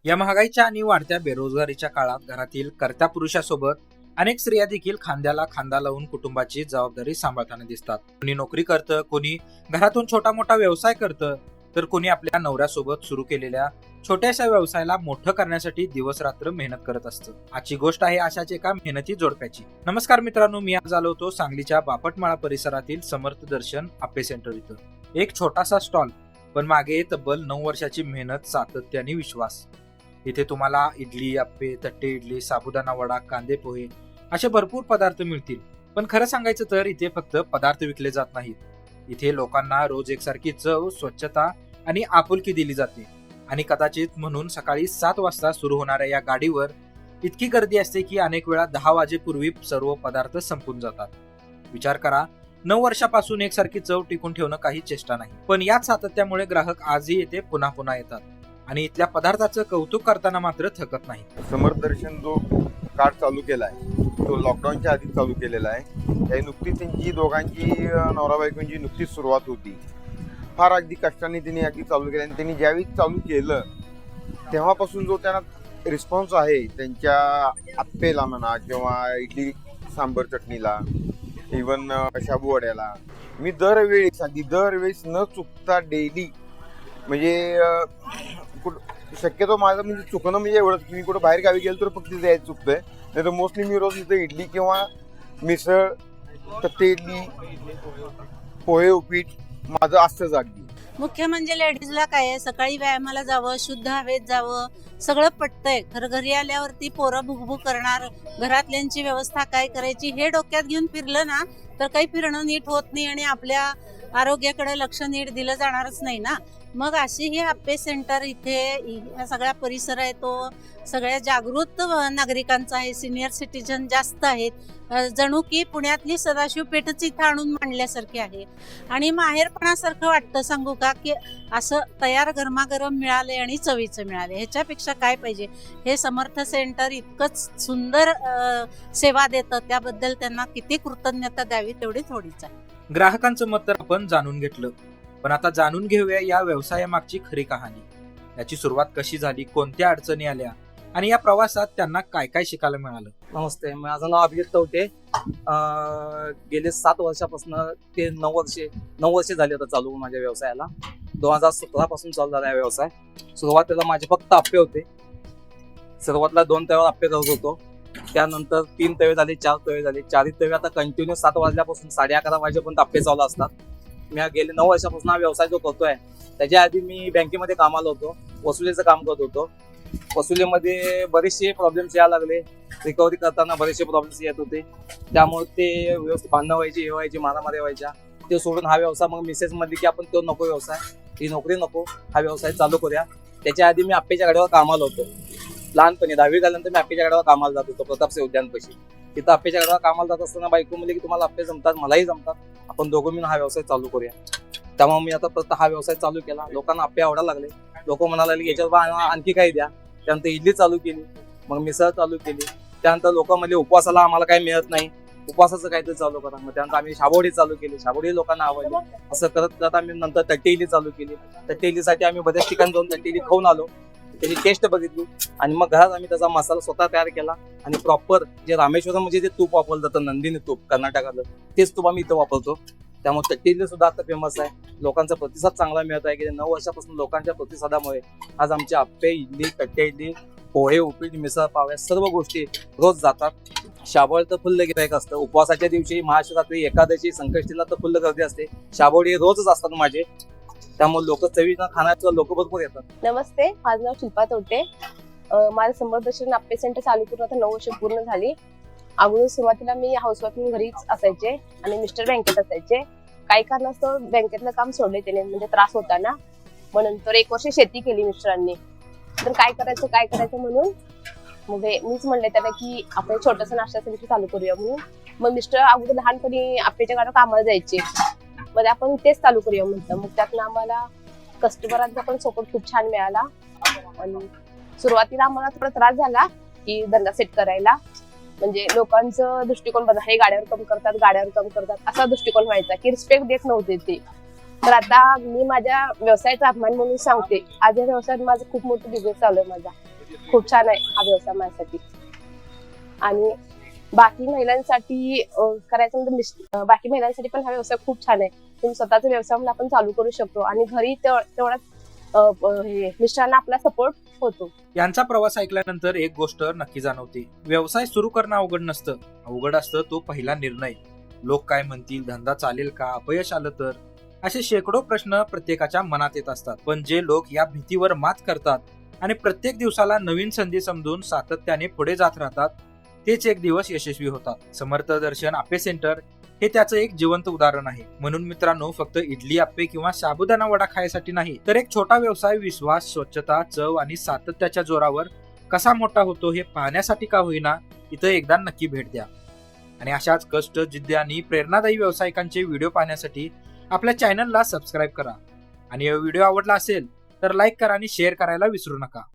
या महागाईच्या आणि वाढत्या बेरोजगारीच्या काळात घरातील कर्त्या पुरुषासोबत अनेक स्त्रिया देखील खांद्याला खांदा लावून कुटुंबाची जबाबदारी सांभाळताना दिसतात. कोणी नोकरी करतं, कोणी घरातून छोटा मोठा व्यवसाय करतं, तर कोणी आपल्या नवऱ्यासोबत सुरू केलेल्या छोट्याशा व्यवसायाला मोठं करण्यासाठी दिवस रात्र मेहनत करत असतं. आजची गोष्ट आहे अशाच एका मेहनती जोडप्याची. नमस्कार मित्रांनो, मी आज आलो होतो सांगलीच्या बापटमाळा परिसरातील समर्थ दर्शन आप्पे सेंटर इथं. एक छोटासा स्टॉल, पण मागे तब्बल 9 वर्षाची मेहनत, सातत्य आणि विश्वास. इथे तुम्हाला इडली, आप्पे, तट्टे इडली, साबुदाणा वडा, कांदे पोहे असे भरपूर पदार्थ मिळतील. पण खरं सांगायचं तर इथे फक्त पदार्थ विकले जात नाहीत. इथे लोकांना रोज एकसारखी चव, स्वच्छता आणि आपुलकी दिली जाते. आणि कदाचित म्हणून सकाळी 7 वाजता सुरू होणाऱ्या या गाडीवर इतकी गर्दी असते की अनेक वेळा 10 वाजेपूर्वी सर्व पदार्थ संपून जातात. विचार करा, 9 वर्षापासून एकसारखी चव टिकून ठेवणं काही चेष्टा नाही. पण याच सातत्यामुळे ग्राहक आजही येथे पुन्हा पुन्हा येतात आणि इथल्या पदार्थाचं कौतुक करताना मात्र थकत नाही. समर्थ दर्शन जो कार्ड चालू केला आहे तो लॉकडाऊनच्या आधी चालू केलेला आहे. नुकतीच त्यांची दोघांची नवरा बायकोंची नुकतीच सुरुवात होती. फार अगदी कष्टाने त्यांनी अगदी चालू केलं आणि त्यांनी ज्यावेळी चालू केलं तेव्हापासून जो त्यांना रिस्पॉन्स आहे त्यांच्या आप्पेला म्हणा किंवा इडली सांबर चटणीला, इवन शाबू वड्याला, मी दरवेळेस न चुकता डेली म्हणजे शक्यतो माझं म्हणजे चुकणं म्हणजे एवढंच, मी कुठं बाहेर गावी गेलो तर फक्त जायचं चुकतंय, नाही तर मोस्टली मी रोज इथं इडली किंवा मिसळ, तट्टे इडली, पोहे, उपीट माझं असतंच अगदी. मुख्य म्हणजे लेडीजला काय आहे, सकाळी व्यायामाला जावं, शुद्ध हवेत जावं, सगळं पटतंय. खरं घरी आल्यावरती पोरं भुकभुक करणार, घरातल्यांची व्यवस्था काय करायची हे डोक्यात घेऊन फिरलं ना तर काही फिरणं नीट होत नाही आणि आपल्या आरोग्याकडे लक्ष नीट दिलं जाणारच नाही ना. मग अशी ही आप्पे सेंटर इथे सगळा परिसर आहे तो सगळ्या जागृत नागरिकांचा आहे. सिनियर सिटीजन जास्त आहेत. जणू की पुण्यातली सदाशिव पेठच इथं आणून मांडल्यासारखी आहे आणि माहेरपणासारखं वाटतं. सांगू का की असं तयार गरमागरम मिळाले आणि चवीचं मिळाले, ह्याच्यापेक्षा काय पाहिजे. हे समर्थ सेंटर इतकंच सुंदर सेवा देतं, त्याबद्दल त्यांना किती कृतज्ञता द्यावी तेवढी थोडीच आहे. ग्राहकांचं मत तर आपण जाणून घेतलं, पण आता जाणून घेऊया या व्यवसायामागची खरी कहाणी. याची सुरुवात कशी झाली, कोणत्या अडचणी आल्या आणि या प्रवासात त्यांना काय काय शिकायला मिळालं. नमस्ते, माझं नाव अभिजित तवटे. गेले 7 वर्षापासून ते 9 वर्षे झाले आता चालू माझ्या व्यवसायाला. 2017 पासून चालू झाला व्यवसाय. सुरुवातीला माझे फक्त आप्पे होते. सुरुवातीला 2 तव्यावर आप्पे करत होतो. त्यानंतर 3 तवे झाले, 4 तवे झाले, 4 तवे आता कंटिन्यू 7 वाजल्यापासून 11:30 वाजेपर्यंत आप्पे चालू असतात. मी गेले 9 वर्षापासून हा व्यवसाय जो करतोय. त्याच्या आधी मी बँकेमध्ये कामाला होतो, वसुलीचं काम करत होतो. वसुलीमध्ये बरेचसे प्रॉब्लेम्स यायला लागले. रिकव्हरी करताना बरेचसे प्रॉब्लेम्स येत होते, त्यामुळे ते व्यवस्थित भांडणं व्हायची, हे व्हायची, मारामारी व्हायच्या. ते सोडून हा व्यवसाय मग मिसेस म्हणली की आपण तो नको व्यवसाय, ही नोकरी नको, हा व्यवसाय चालू करूया. त्याच्या आधी मी आप्पेच्या गाड्यावर कामाला होतो. लहानपणी 10वी झाल्यानंतर मी आप्पेच्या गाड्यावर कामाला जात होतो प्रतापसिंह उद्यानपाशी. तिथं आप्पेच्या गाड्यावर कामाला जात असताना बायको म्हणली की तुम्हाला आप्पे जमतात, मलाही जमतात, आपण दोघं मिळून हा व्यवसाय चालू करूया. त्यामुळे मी आता परत हा व्यवसाय चालू केला. लोकांना आप्पे आवडायला लागले. लोक म्हणायला लागले याच्यावर आणखी काही द्या. त्यानंतर इडली चालू केली, मग मिसळ चालू केली. त्यानंतर लोक म्हणले उपवासाला आम्हाला काही मिळत नाही, उपवासाचं काहीतरी चालू करा. मग त्यानंतर आम्ही शाबोडी चालू केली, शाबोडी लोकांना आवडली. असं करत करत आम्ही नंतर तट्टे इडली चालू केली. तट्टे इडलीसाठी आम्ही बऱ्याच ठिकाणी जाऊन तट्टे इडली खाऊन आलो, त्याची टेस्ट बघितली आणि मग घरात आम्ही त्याचा मसाला स्वतः तयार केला. आणि प्रॉपर जे रामेश्वरम म्हणजे जे तूप वापरलं जातं, नंदिनी तूप कर्नाटकातलं, तेच तूप आम्ही इथं वापरतो. त्यामुळे तट्टे इडली सुद्धा आता फेमस आहे. लोकांचा प्रतिसाद चांगला मिळत आहे. गेल्या 9 वर्षापासून लोकांच्या प्रतिसादामुळे आज आमचे आप्पे, इडली, तट्टे इडली, पोहे, उपीट, मिसळ पाव या सर्व गोष्टी रोज जातात. शाबोळी तर फुल्ल गिराईक असतं. उपवासाच्या दिवशी, महाशिवरात्री, एकादशी, संकष्टीला तर फुल्ल गर्दी असते. शाबोळी रोजच असतात माझे, त्यामुळे लोक चवीनं खाण्याचं लोक भरपूर येतात. नमस्ते, माझं नाव शिल्पा तोटे. माझं समर्थ दर्शन आप्पे सेंटर चालू करून आता 9 वर्ष पूर्ण झाली. अगोदर सुरुवातीला मी हाऊसवाईफ म्हणून घरीच असायचे आणि मिस्टर बँकेत असायचे. काही कारणास्तव बँकेतलं काम सोडले त्याने, म्हणजे त्रास होता ना. मग नंतर 1 वर्ष शेती केली मिस्टरांनी. तर काय करायचं म्हणून मग मीच म्हणले त्याला की आपण छोटंसं नाश्ता सेंटर चालू करूया म्हणून. मग मिस्टर अगोदर लहानपणी आप्पेच्या गाड्यावर कामाला जायचे, मग आपण तेच चालू करूया म्हटलं. मग त्यातनं आम्हाला कस्टमरांचा पण सपोर्ट खूप छान मिळाला. आणि सुरुवातीला आम्हाला थोडा त्रास झाला की धंदा सेट करायला, म्हणजे लोकांचं दृष्टिकोन बघा, हे गाड्यावर कम करतात असा दृष्टिकोन व्हायचा की रिस्पेक्ट देत नव्हते ते. तर आता मी माझ्या व्यवसायाचा अभिमान म्हणून सांगते, आज या व्यवसायात माझा खूप मोठा बिझनेस चालू आहे माझा. खूप छान आहे हा व्यवसाय माझ्यासाठी. आणि बाकी महिलांसाठी करायचं म्हणजे बाकी महिलांसाठी पण हा व्यवसाय खूप छान आहे. तुम्ही स्वतःचा व्यवसाय म्हणून आपण चालू करू शकतो आणि घरी तेवढाच मिस्टरांना आपला सपोर्ट होतो. यांचा प्रवास ऐकल्यानंतर एक गोष्ट नक्की जाणवते, व्यवसाय सुरू करणं अवघड नसतं, अवघड असतं तो पहिला निर्णय. लोक काय म्हणतील, धंदा चालेल का, अपयश आलं तर, असे शेकडो प्रश्न प्रत्येकाच्या मनात येत असतात. पण जे लोक या भीतीवर मात करतात आणि प्रत्येक दिवसाला नवीन संधी समजून सातत्याने पुढे जात राहतात, तेच एक दिवस यशस्वी होतात. समर्थ दर्शन आप्पे सेंटर हे त्याचं एक जिवंत उदाहरण आहे. म्हणून मित्रांनो, फक्त इडली आप्पे किंवा साबुदाणा वडा खायसाठी नाही, तर एक छोटा व्यवसाय विश्वास, स्वच्छता, चव आणि सातत्याच्या जोरावर कसा मोठा होतो हे पाहण्यासाठी का होईना इथं एकदा नक्की भेट द्या. आणि अशाच कष्ट, जिद्द आणि प्रेरणादायी व्यावसायिकांचे व्हिडिओ पाहण्यासाठी आपल्या चॅनलला सबस्क्राईब करा. आणि व्हिडिओ आवडला असेल तर लाईक करा आणि शेअर करायला विसरू नका.